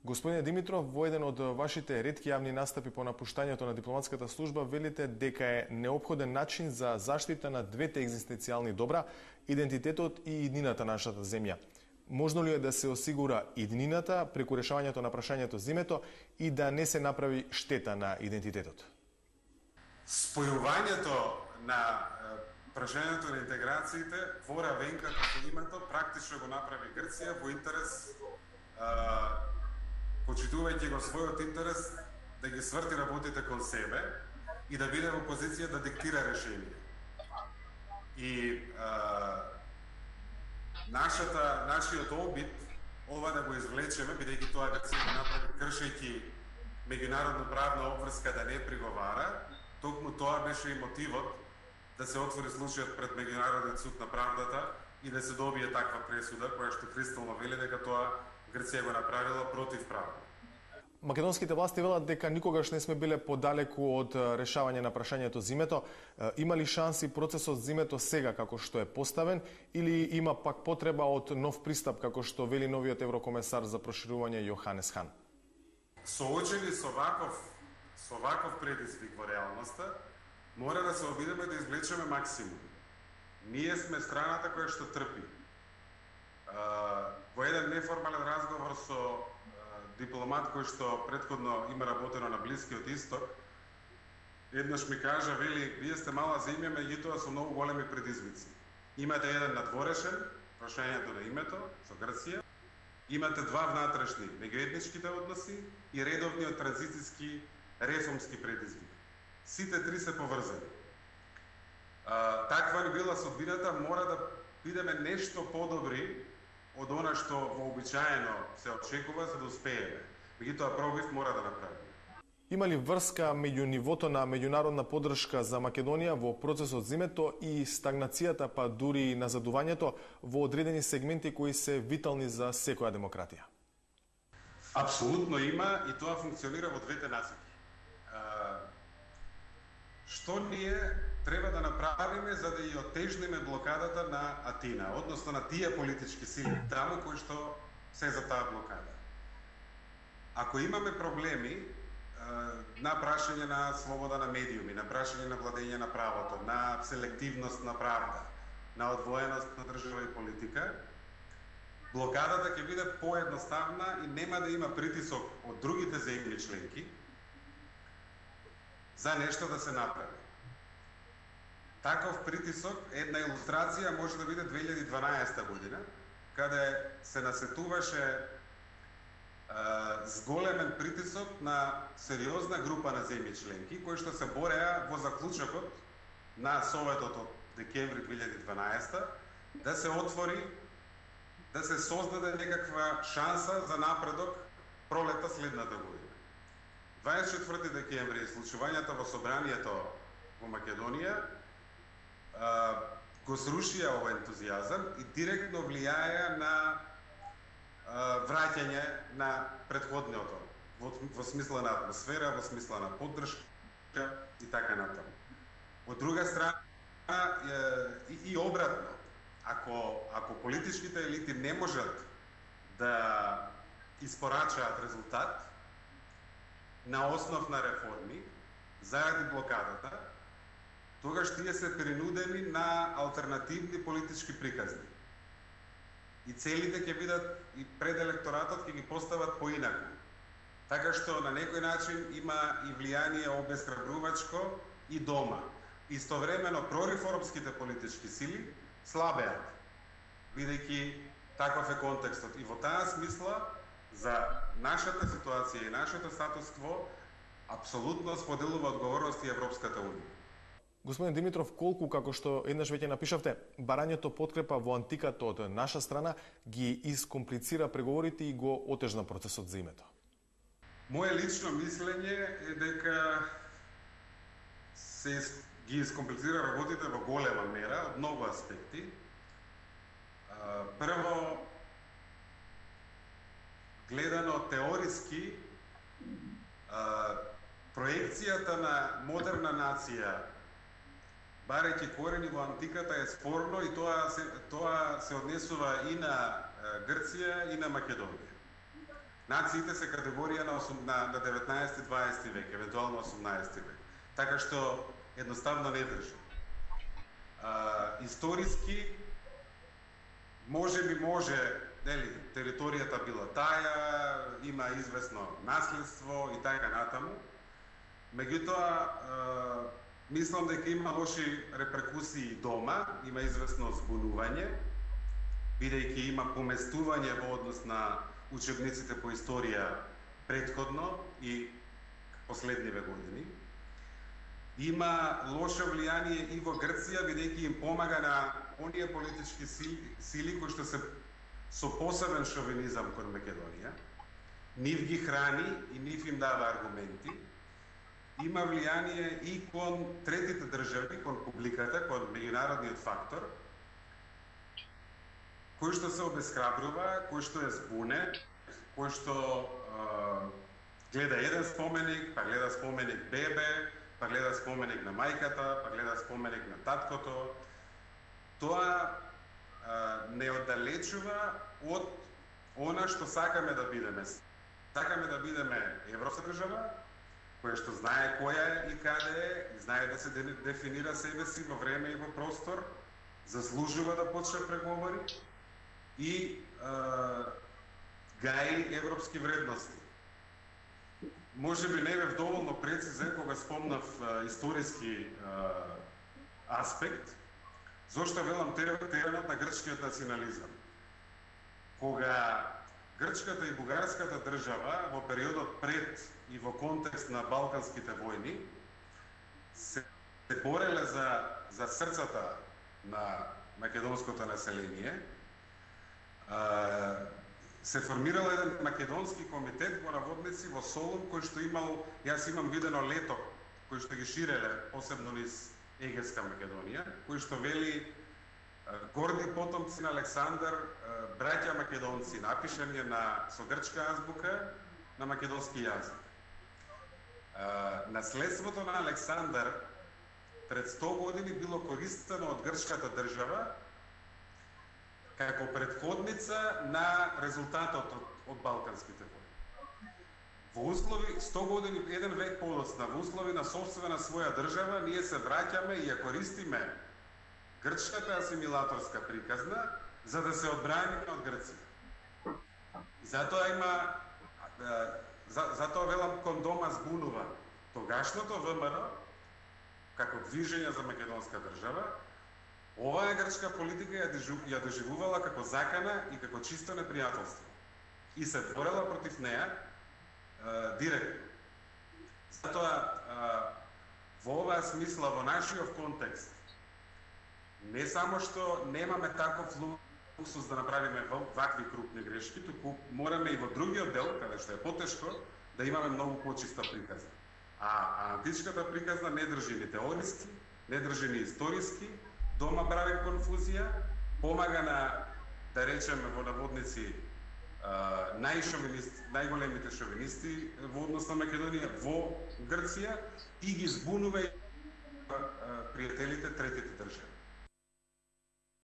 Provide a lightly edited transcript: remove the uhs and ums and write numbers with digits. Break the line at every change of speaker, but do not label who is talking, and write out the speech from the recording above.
Господине Димитров, во еден од вашите ретки јавни настапи по напуштањето на дипломатската служба велите дека е неопходен начин за заштита на двете екзистенцијални добра, идентитетот и иднината на нашата земја. Можно ли е да се осигура иднината преку решавањето на прашањето за името и да не се направи штета на идентитетот?
Спојувањето на прашањето на интеграциите во равенката со името практично го направи Грција во интерес почитувајќи го својот интерес да ги сврти работите кон себе и да биде во позиција да диктира решение. И нашиот обид ова да го извлечеме, бидејќи тоа Грција го направи кршејќи меѓународно правна обврска да не приговара, токму тоа беше и мотивот да се отвори случајот пред Меѓународниот суд на правдата и да се добие таква пресуда која што кристално вели дека тоа Грција го направила против право.
Македонските власти велат дека никогаш не сме биле подалеку од решавање на прашањето за името. Има ли шанси процесот за името сега како што е поставен или има пак потреба од нов пристап како што вели новиот еврокомесар за проширување Јоханес Хан?
Соочени со ваков предизвик во реалноста, мора да се обидеме да извлечеме максимум. Ние сме страната која што трпи. Во еден неформален разговор со дипломат кој што претходно има работено на Блискиот Исток, еднаш ми кажа, вели, вие сте мала земја, меѓутоа со многу големи предизвици. Имате еден надворешен, прашањето на името, со Грција, имате два внатрешни, меѓуетничките односи и редовниот транзицијски реформски предизвик. Сите три се поврзани. Таква ни била судбината, мора да бидеме нешто подобри од она што вообичаено се очекува за да успееме. Меѓутоа пробив мора да направиме.
Има ли врска меѓу нивото на меѓународна поддршка за Македонија во процесот за името и стагнацијата, па дури и назадувањето во одредени сегменти кои се витални за секоја демократија?
Апсолутно има и тоа функционира во двете насоки. Што ние треба да направиме за да ја отежнеме блокадата на Атина, односно на тие политички сили таму кои што се за таа блокада. Ако имаме проблеми на прашање на слобода на медиуми, на прашање на владење на правото, на селективност на правда, на одвоеност на држава и политика, блокадата ќе биде поедноставна и нема да има притисок од другите земји членки за нешто да се направи. Таков притисок, една илустрација може да биде 2012 година, каде се насетуваше зголемен притисок на сериозна група на земји членки, кои што се бореа во заклучокот на Советот од декември 2012 да се отвори, да се создаде некаква шанса за напредок пролета следната година. 24 декември случувањата во собранието во Македонија го срушија овој ентузијазам и директно влијаја на враќање на претходното во смисла на атмосфера, во смисла на поддршка и така натаму. Од друга страна и обратно, ако политичките елити не можат да испорачаат резултат на основ на реформи заради блокадата, тогаш тие се принудени на алтернативни политички приказни. И целите ќе бидат и пред електоратот ќе ги постават поинаку. Така што на некој начин има и влијание обесхрабрувачко и дома. Истовремено прореформските политички сили слабеат, бидејќи таков е контекстот. И во таа смисла за нашата ситуација и нашето статус-кво апсолутно споделува одговорност и Европската унија.
Господин Димитров, колку, како што еднаш веќе напишавте, барањето подкрепа во антиката од наша страна ги искомплицира преговорите и го отежна процесот за името?
Моje лично мислење е дека се ги искомплицира работите во голема мера од многу аспекти. Прво, гледано теориски, проекцијата на модерна нација, барајќи корени во антиката, е спорно и тоа се однесува и на Грција и на Македонија. Нациите се категорија на 19-20 век, евентуално 18 век. Така што едноставно не држи. Историски може, нели, територијата била таа, има известно наследство и така натаму. Меѓутоа, мислам дека има лоши реперкусии дома, има известно збунување, бидејќи има поместување во однос на учебниците по историја претходно и последниве години. Има лошо влијание и во Грција, бидејќи им помага на оние политички сили кои што се со посебен шовинизам кон Македонија. Нив ги храни и нив им дава аргументи. Има влијание и кон третите држави, кон публиката, кон меѓународниот фактор, кој што се обесхрабрува, кој што е збуне, кој што гледа еден споменик, па гледа споменик бебе, па гледа споменик на мајката, па гледа споменик на таткото. Тоа не оддалечува од она што сакаме да бидеме. Сакаме да бидеме европска држава, која што знае која е и каде е, и знае да се дефинира себе си во време и во простор, заслужува да почне преговори и гаи европски вредности. Може би не бев доволно прецизен кога спомнав историски аспект, зошто велам теренот на грчкиот национализам. Кога грчката и бугарската држава во периодот пред и во контекст на балканските војни се бореле за срцата на македонското население, се формирал еден македонски комитет во наводници во Солун, кој што имал, јас имам видено лето, кој што ги ширеле посебно низ Егејска Македонија, кој што вели горди потомци на Александар, браќа македонци, напишани со грчка азбука на македонски јазик. Наследството на Александар пред 100 години било користено од грчката држава како предходница на резултатот од балканските војни. Во услови 100 години, еден век подоцна, во услови на сопствена своја држава, ние се враќаме и ја користиме грчката асимилаторска приказна за да се одбраниме од Грција. Затоа има, затоа велам кон дома збунува тогашното ВМРО како движење за македонска држава. Оваа грчка политика ја доживувала како закана и како чисто непријателство. И се борела против неа директно. Затоа, во оваа смисла, во нашиот контекст, не само што немаме таков луксус да направиме вакви крупни грешки, туку мораме и во другиот дел, каде што е потешко, да имаме многу почиста приказна. А античката приказна не држи ни теориски, не држи ни историски, дома прави конфузија, помага на, да речеме во наводници, најголемите шовинисти во однос на Македонија во Грција и ги збунува пријателите третите држави.